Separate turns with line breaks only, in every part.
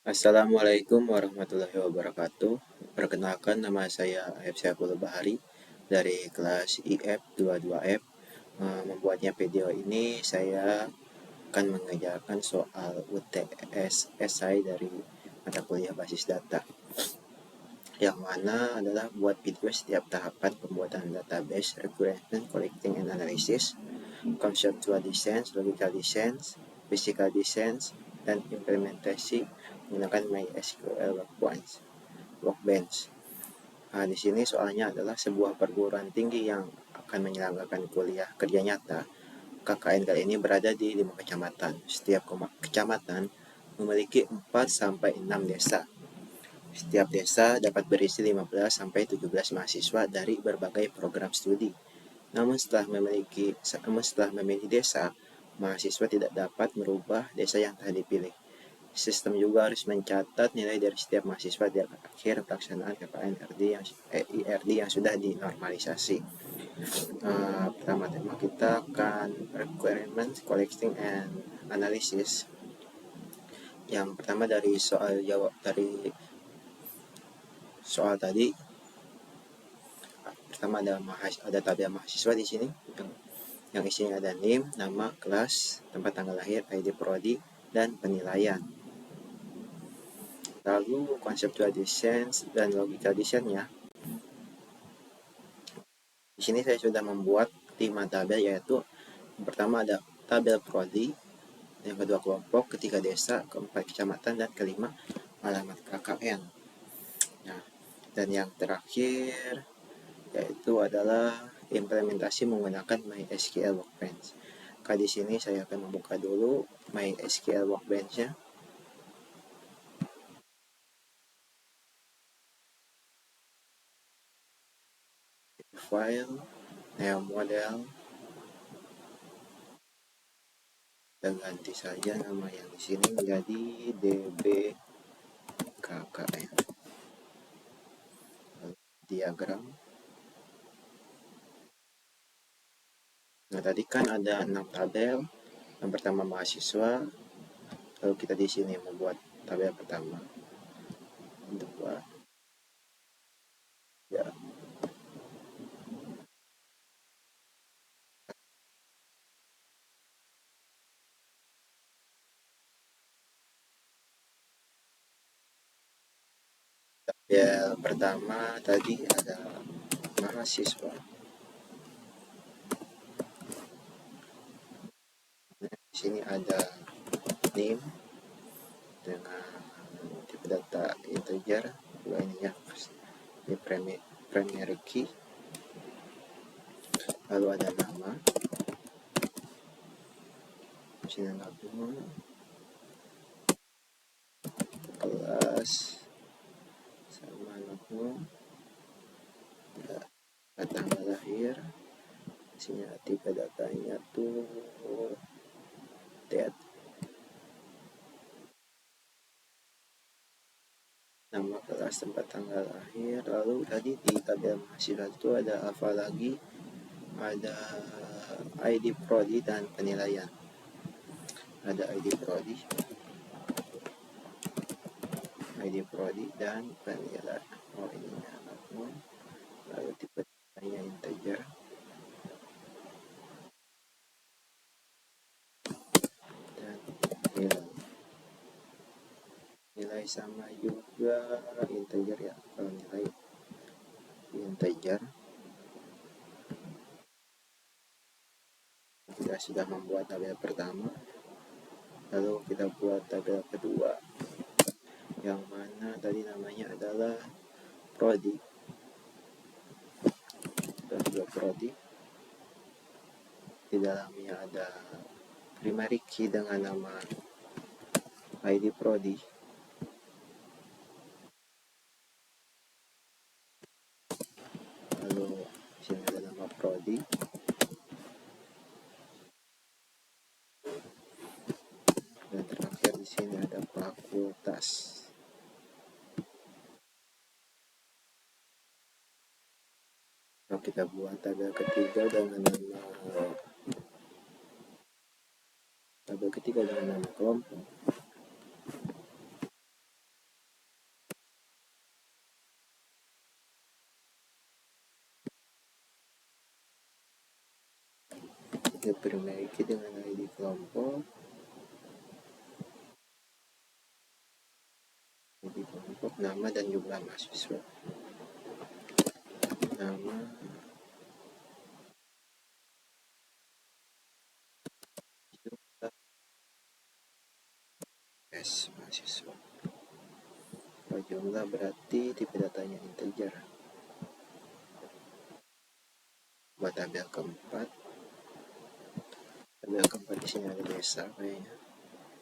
Assalamualaikum warahmatullahi wabarakatuh. Perkenalkan, nama saya Aib Syaful Bahari dari kelas IF 22F. Membuatnya video ini saya akan mengajarkan soal UTS esai dari mata kuliah basis data, yang mana adalah buat video setiap tahapan pembuatan database, requirement, collecting and analysis, conceptual design, logical design, physical design, dan implementasi menggunakan MySQL Workbench. Nah, di sini soalnya adalah sebuah perguruan tinggi yang akan menyelenggarakan kuliah kerja nyata. KKN kali ini berada di 5 kecamatan. Setiap kecamatan memiliki 4 sampai 6 desa. Setiap desa dapat berisi 15 sampai 17 mahasiswa dari berbagai program studi. Namun setelah memilih desa, mahasiswa tidak dapat merubah desa yang telah dipilih. Sistem juga harus mencatat nilai dari setiap mahasiswa di akhir pelaksanaan KKN IRD yang sudah dinormalisasi. Pertama-tama kita akan requirement, collecting, and analysis. Yang pertama dari soal tadi, pertama ada tabel mahasiswa di sini yang isinya ada NIM, nama, kelas, tempat tanggal lahir, ID prodi, dan penilaian. Lalu conceptual design dan logical design-nya. Di sini saya sudah membuat 5 tabel, yaitu yang pertama ada tabel prodi, yang kedua kelompok, ketiga desa, keempat kecamatan, dan kelima alamat KKN. Nah, dan yang terakhir yaitu adalah implementasi menggunakan MySQL Workbench. Di sini saya akan membuka dulu MySQL Workbench-nya. File, new model, dan ganti saja nama yang di sini menjadi DBKKN. Diagram. Nah, tadi kan ada 6 tabel. Yang pertama mahasiswa, lalu kita di sini membuat tabel pertama, 2, ya. Tabel pertama tadi ada mahasiswa. Di sini ada name dengan tipe data integer, ini ya, di primary key. Lalu ada nama, di sini nama, kelas, sama nama, tanggal lahir. Di sini tipe datanya tuh date, nama, kelas, tempat tanggal lahir. Lalu tadi di tabel mahasiswa itu ada apa lagi? Ada ID prodi dan penilaian. Ada ID prodi dan penilaian. Oh, ini akun. Lalu tipe datanya integer. Dan nilai sama juga integer ya. Kalau nilai integer, kita sudah membuat tabel pertama. Lalu kita buat tabel kedua, yang mana tadi namanya adalah prodi. Tabel prodi, di dalamnya ada primary key dengan nama ID prodi. Lalu sini ada nama prodi. Dan terakhir di sini ada fakultas. Lalu kita buat tabel ketiga dengan nama kelompok. diperbaiki dengan ID kelompok, nama dan jumlah mahasiswa. Nama, jumlah mahasiswa. Kalau jumlah berarti tipe datanya integer. Buat tabel keempat di sini ada desa kayaknya.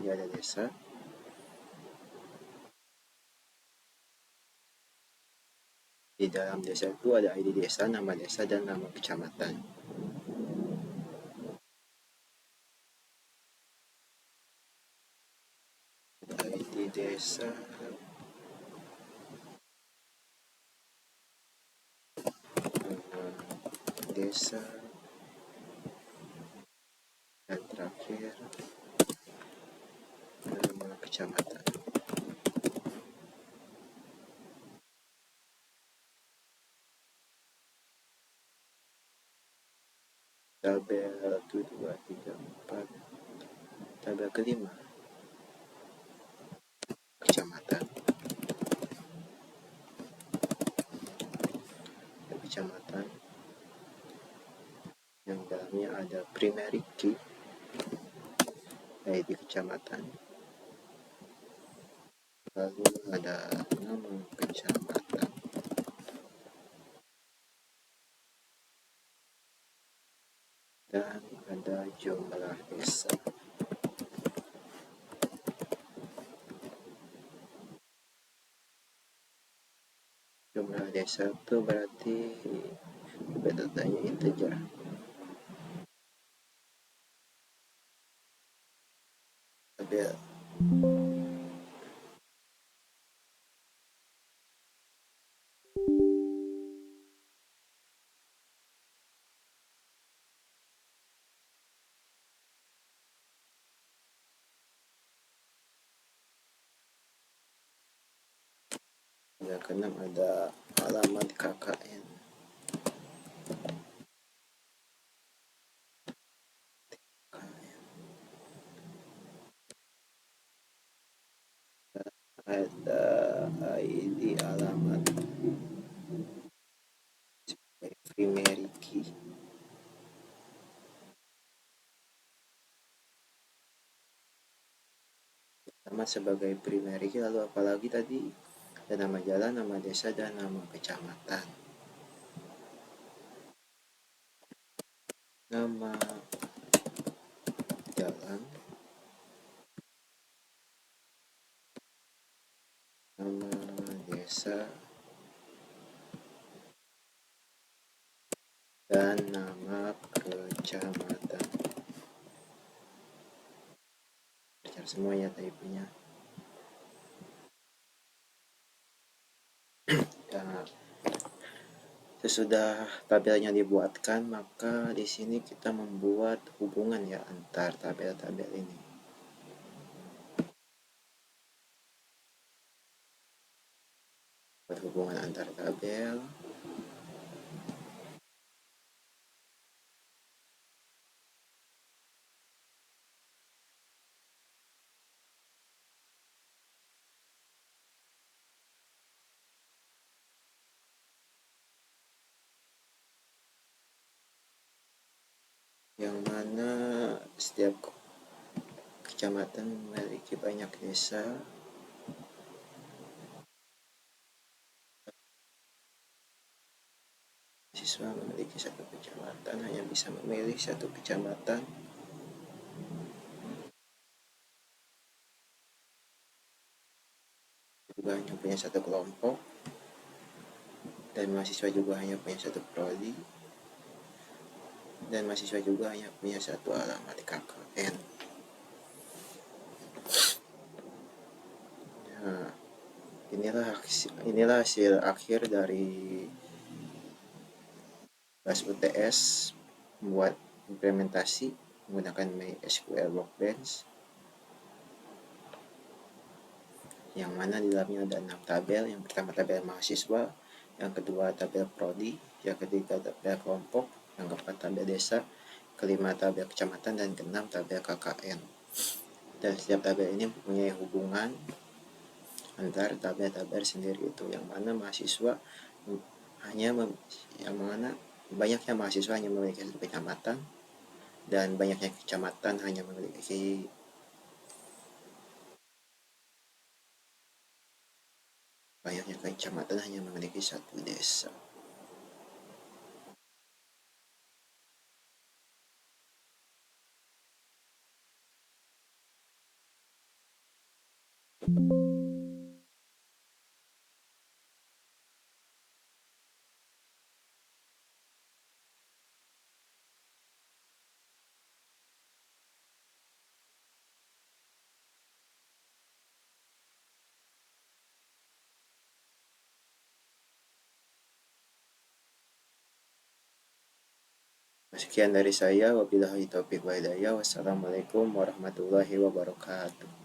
Ini ada desa. Di dalam desa itu ada ID desa, nama desa, dan nama kecamatan. ID desa, nama desa, dan terakhir nama kecamatan. Tabel 1, 2, 3, 4. Tabel kelima, kecamatan. Kecamatan yang dalamnya ada primary key, ID kecamatan. Lalu ada nama kecamatan. Dan ada jumlah desa. Jumlah desa itu berarti datanya integer. Tabel yang keenam ada alamat KKN. Ada ID alamat primary key. Sama sebagai primary key, lalu apalagi tadi? Ada nama jalan, nama desa, dan nama kecamatan. Nama jalan, nama desa, dan nama kecamatan. Semuanya type-nya. Nah, sesudah tabelnya dibuatkan, maka di sini kita membuat hubungan ya antar tabel-tabel ini. Buat hubungan antar tabel. Yang mana setiap kecamatan memiliki banyak desa. Siswa memiliki satu kecamatan, hanya bisa memilih satu kecamatan. Juga hanya punya satu kelompok. Dan mahasiswa juga hanya punya satu prodi. Dan mahasiswa juga hanya punya satu alamat KKN. Nah, inilah hasil akhir dari kelas UTS membuat implementasi menggunakan MySQL Workbench, yang mana di dalamnya ada 6 tabel. Yang pertama tabel mahasiswa, yang kedua tabel prodi, yang ketiga tabel kelompok, yang keempat tabel desa, kelima tabel kecamatan, dan keenam tabel KKN. Dan setiap tabel ini mempunyai hubungan antar tabel-tabel sendiri, itu yang mana mahasiswa hanya yang mana banyaknya mahasiswa hanya memiliki satu kecamatan, dan banyaknya kecamatan hanya memiliki satu desa. Sekian dari saya, wabillahi taufiq wa hidayah. Wassalamualaikum warahmatullahi wabarakatuh.